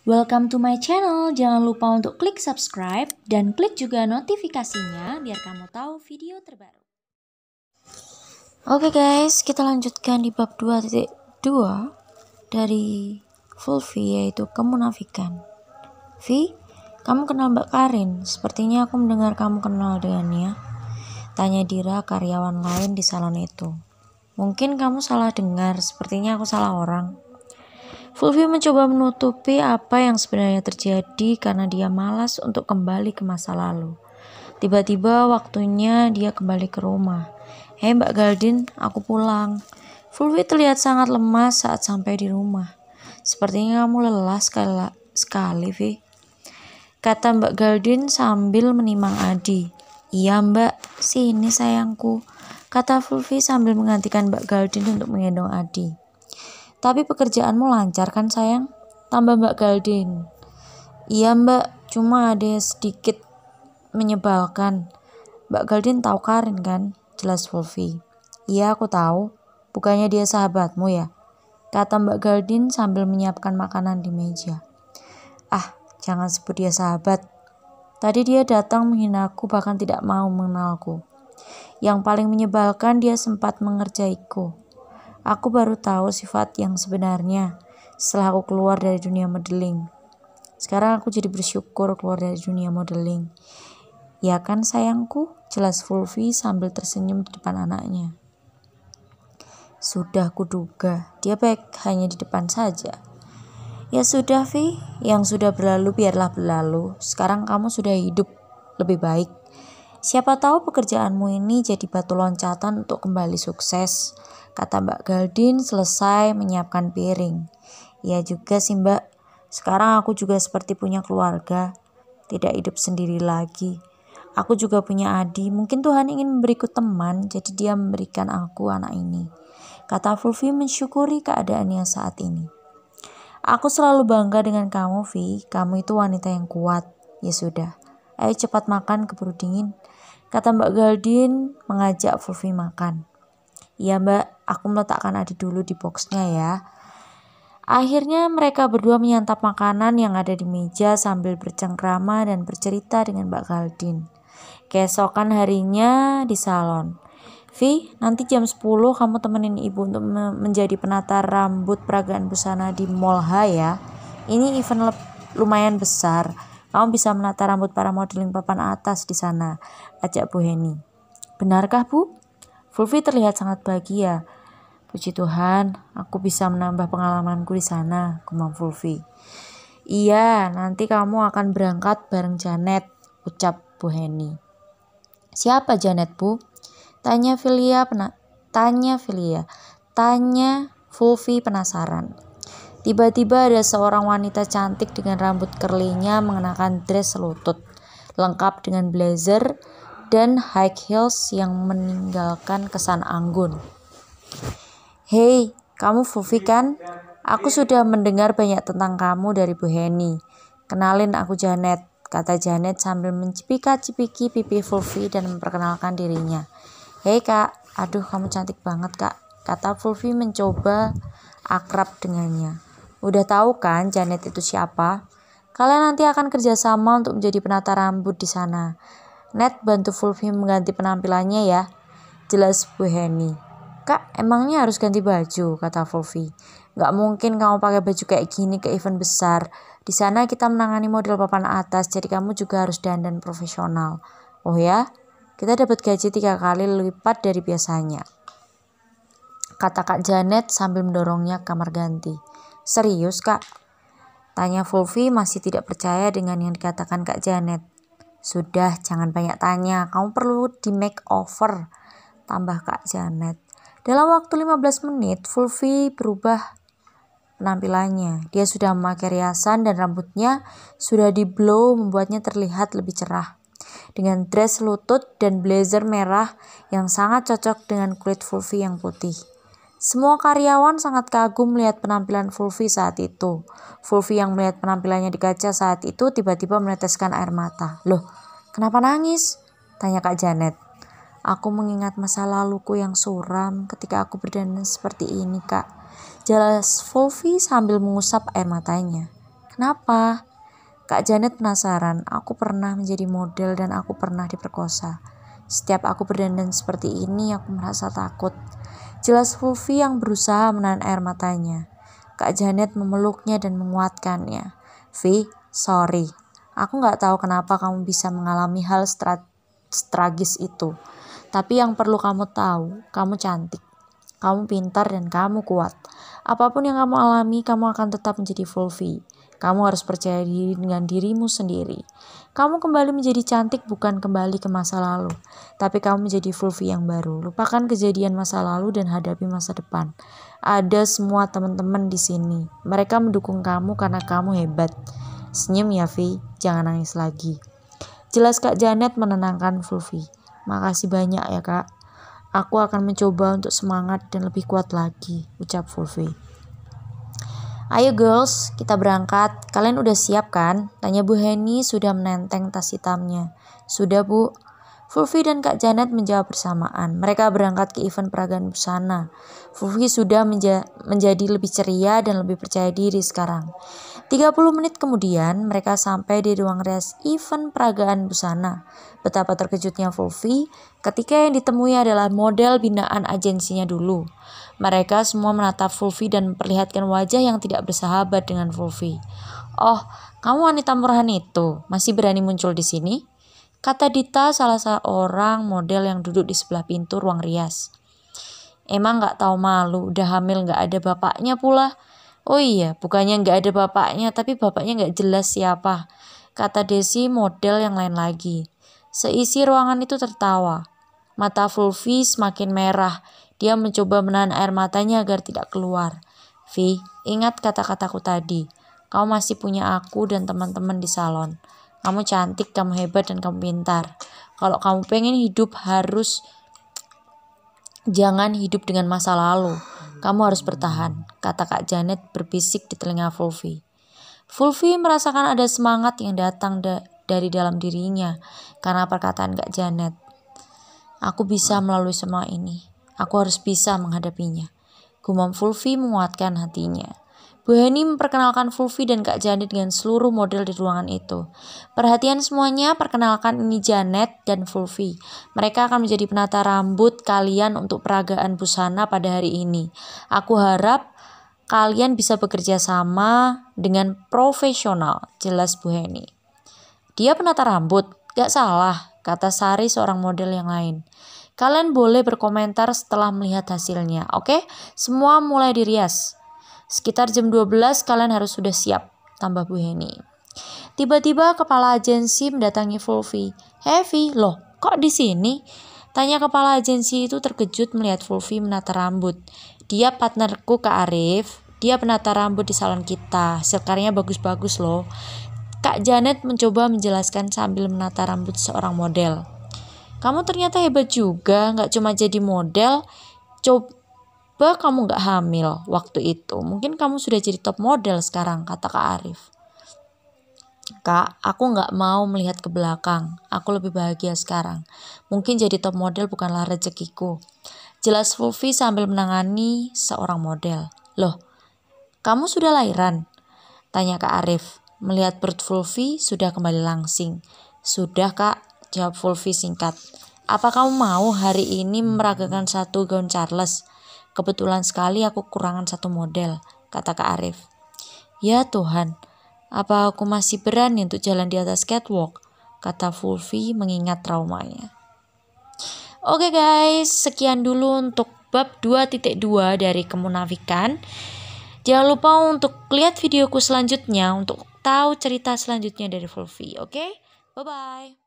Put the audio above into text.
Welcome to my channel. Jangan lupa untuk klik subscribe dan klik juga notifikasinya biar kamu tahu video terbaru. Oke guys, kita lanjutkan di bab 2.2 dari Fulfi, yaitu kemunafikan. Vi, kamu kenal Mbak Karin? Sepertinya aku mendengar kamu kenal dengannya. Tanya Dira, karyawan lain di salon itu. Mungkin kamu salah dengar, sepertinya aku salah orang. Fulfi mencoba menutupi apa yang sebenarnya terjadi karena dia malas untuk kembali ke masa lalu. Tiba-tiba waktunya dia kembali ke rumah. Hei Mbak Galdin, aku pulang. Fulfi terlihat sangat lemas saat sampai di rumah. Sepertinya kamu lelah sekali, Vi, kata Mbak Galdin sambil menimang Adi. Iya Mbak, sini sayangku, kata Fulfi sambil menggantikan Mbak Galdin untuk menggendong Adi. Tapi pekerjaanmu lancar kan sayang? Tambah Mbak Galdin. Iya Mbak, cuma ada sedikit menyebalkan. Mbak Galdin tahu Karin kan? Jelas Fulfi. Iya aku tahu, bukannya dia sahabatmu ya? Kata Mbak Galdin sambil menyiapkan makanan di meja. Ah, jangan sebut dia sahabat. Tadi dia datang menghinaku bahkan tidak mau mengenalku. Yang paling menyebalkan dia sempat mengerjaiku. Aku baru tahu sifat yang sebenarnya setelah aku keluar dari dunia modeling. Sekarang aku jadi bersyukur keluar dari dunia modeling. Ya kan sayangku? Jelas Fulfi sambil tersenyum di depan anaknya. Sudah kuduga, dia baik hanya di depan saja. Ya sudah Vi, yang sudah berlalu biarlah berlalu. Sekarang kamu sudah hidup lebih baik. Siapa tahu pekerjaanmu ini jadi batu loncatan untuk kembali sukses, kata Mbak Galdin selesai menyiapkan piring. Ya juga sih Mbak, sekarang aku juga seperti punya keluarga, tidak hidup sendiri lagi. Aku juga punya Adi, mungkin Tuhan ingin memberiku teman, jadi dia memberikan aku anak ini, kata Fulfi mensyukuri keadaannya saat ini. Aku selalu bangga dengan kamu Vi, kamu itu wanita yang kuat. Ya sudah, ayo cepat makan keburu dingin, kata Mbak Galdin mengajak Fulfi makan. Iya Mbak, aku meletakkan Adi dulu di boxnya ya. Akhirnya mereka berdua menyantap makanan yang ada di meja sambil bercengkrama dan bercerita dengan Mbak Galdin. Keesokan harinya di salon. Vi, nanti jam 10 kamu temenin ibu untuk menjadi penata rambut peragaan busana di Mall H ya. Ini event lumayan besar. Kamu bisa menata rambut para modeling papan atas di sana, ajak Bu Heni. Benarkah Bu? Fulfi terlihat sangat bahagia. Puji Tuhan, aku bisa menambah pengalamanku di sana, gumam Fulfi. Iya, nanti kamu akan berangkat bareng Janet, ucap Bu Heni. Siapa Janet Bu? Tanya Fulfi penasaran. Tiba-tiba ada seorang wanita cantik dengan rambut curly-nya mengenakan dress selutut, lengkap dengan blazer dan high heels yang meninggalkan kesan anggun. Hei, kamu Fulfi kan? Aku sudah mendengar banyak tentang kamu dari Bu Heni. Kenalin aku Janet, kata Janet sambil mencipika-cipiki pipi Fulfi dan memperkenalkan dirinya. Hei kak, aduh kamu cantik banget kak, kata Fulfi mencoba akrab dengannya. Udah tahu kan Janet itu siapa? Kalian nanti akan kerjasama untuk menjadi penata rambut di sana. Net bantu Fulfi mengganti penampilannya ya, jelas Bu Heni. Kak, emangnya harus ganti baju, kata Fulfi. Gak mungkin kamu pakai baju kayak gini ke event besar. Di sana kita menangani model papan atas, jadi kamu juga harus dandan profesional. Oh ya? Kita dapat gaji 3 kali lipat dari biasanya, kata Kak Janet sambil mendorongnya ke kamar ganti. Serius kak? Tanya Fulfi masih tidak percaya dengan yang dikatakan Kak Janet. Sudah, jangan banyak tanya, kamu perlu di makeover, tambah Kak Janet. Dalam waktu 15 menit, Fulfi berubah penampilannya. Dia sudah memakai riasan dan rambutnya sudah di blow membuatnya terlihat lebih cerah. Dengan dress lutut dan blazer merah yang sangat cocok dengan kulit Fulfi yang putih. Semua karyawan sangat kagum melihat penampilan Fulfi saat itu. Fulfi yang melihat penampilannya di kaca saat itu tiba-tiba meneteskan air mata. Loh, kenapa nangis? Tanya Kak Janet. Aku mengingat masa laluku yang suram ketika aku berdandan seperti ini kak, jelas Fulfi sambil mengusap air matanya. Kenapa? Kak Janet penasaran. Aku pernah menjadi model dan aku pernah diperkosa. Setiap aku berdandan seperti ini, aku merasa takut. Jelas Fulfi yang berusaha menahan air matanya. Kak Janet memeluknya dan menguatkannya. Vi, sorry. Aku gak tahu kenapa kamu bisa mengalami hal tragis itu. Tapi yang perlu kamu tahu, kamu cantik. Kamu pintar dan kamu kuat. Apapun yang kamu alami, kamu akan tetap menjadi Fulfi. Kamu harus percaya diri dengan dirimu sendiri. Kamu kembali menjadi cantik, bukan kembali ke masa lalu. Tapi kamu menjadi Fulfi yang baru. Lupakan kejadian masa lalu dan hadapi masa depan. Ada semua teman-teman di sini. Mereka mendukung kamu karena kamu hebat. Senyum ya, Vi. Jangan nangis lagi. Jelas Kak Janet menenangkan Fulfi. Makasih banyak ya, Kak. Aku akan mencoba untuk semangat dan lebih kuat lagi, ucap Fulfi. Ayo girls, kita berangkat. Kalian udah siap kan? Tanya Bu Heni sudah menenteng tas hitamnya. Sudah, Bu. Fulfi dan Kak Janet menjawab bersamaan. Mereka berangkat ke event peragaan busana. Fulfi sudah menjadi lebih ceria dan lebih percaya diri sekarang. 30 menit kemudian mereka sampai di ruang rias event peragaan busana. Betapa terkejutnya Fulfi ketika yang ditemui adalah model binaan agensinya dulu. Mereka semua menatap Fulfi dan memperlihatkan wajah yang tidak bersahabat dengan Fulfi. Oh, kamu wanita murahan itu, masih berani muncul di sini? Kata Dita, salah seorang model yang duduk di sebelah pintu ruang rias. Emang gak tahu malu, udah hamil gak ada bapaknya pula. Oh iya, bukannya gak ada bapaknya, tapi bapaknya gak jelas siapa. Kata Desi, model yang lain lagi. Seisi ruangan itu tertawa. Mata Fulfi semakin merah. Dia mencoba menahan air matanya agar tidak keluar. Vi, ingat kata-kataku tadi. Kamu masih punya aku dan teman-teman di salon. Kamu cantik, kamu hebat, dan kamu pintar. Kalau kamu pengen hidup jangan hidup dengan masa lalu. Kamu harus bertahan, kata Kak Janet berbisik di telinga Fulfi. Fulfi merasakan ada semangat yang datang dari dalam dirinya karena perkataan Kak Janet. Aku bisa melalui semua ini. Aku harus bisa menghadapinya. Gumam Fulfi menguatkan hatinya. Bu Heni memperkenalkan Fulfi dan Kak Janet dengan seluruh model di ruangan itu. Perhatian semuanya, perkenalkan ini Janet dan Fulfi. Mereka akan menjadi penata rambut kalian untuk peragaan busana pada hari ini. Aku harap kalian bisa bekerja sama dengan profesional, jelas Bu Heni. Dia penata rambut, gak salah, kata Sari seorang model yang lain. Kalian boleh berkomentar setelah melihat hasilnya, oke? Semua mulai dirias. Sekitar jam 12 kalian harus sudah siap, tambah Bu Heni. Tiba-tiba kepala agensi mendatangi Fulfi. Heavy, loh kok di sini? Tanya kepala agensi itu terkejut melihat Fulfi menata rambut. Dia partnerku Kak Arif, dia penata rambut di salon kita, hasil bagus-bagus loh. Kak Janet mencoba menjelaskan sambil menata rambut seorang model. Kamu ternyata hebat juga, gak cuma jadi model, coba kamu gak hamil waktu itu, mungkin kamu sudah jadi top model sekarang, kata Kak Arif. Kak, aku gak mau melihat ke belakang, aku lebih bahagia sekarang. Mungkin jadi top model bukanlah rezekiku, jelas Fulfi sambil menangani seorang model. Loh, kamu sudah lahiran? Tanya Kak Arif. Melihat perut Fulfi sudah kembali langsing. Sudah Kak, jawab Fulfi singkat. Apa kamu mau hari ini memeragakan satu gaun Charles? Kebetulan sekali aku kurangan satu model, kata Kak Arif. Ya Tuhan, apa aku masih berani untuk jalan di atas catwalk? Kata Fulfi mengingat traumanya. Oke guys, sekian dulu untuk bab 2.2 dari kemunafikan. Jangan lupa untuk lihat videoku selanjutnya untuk tahu cerita selanjutnya dari Fulfi. Oke? Bye-bye.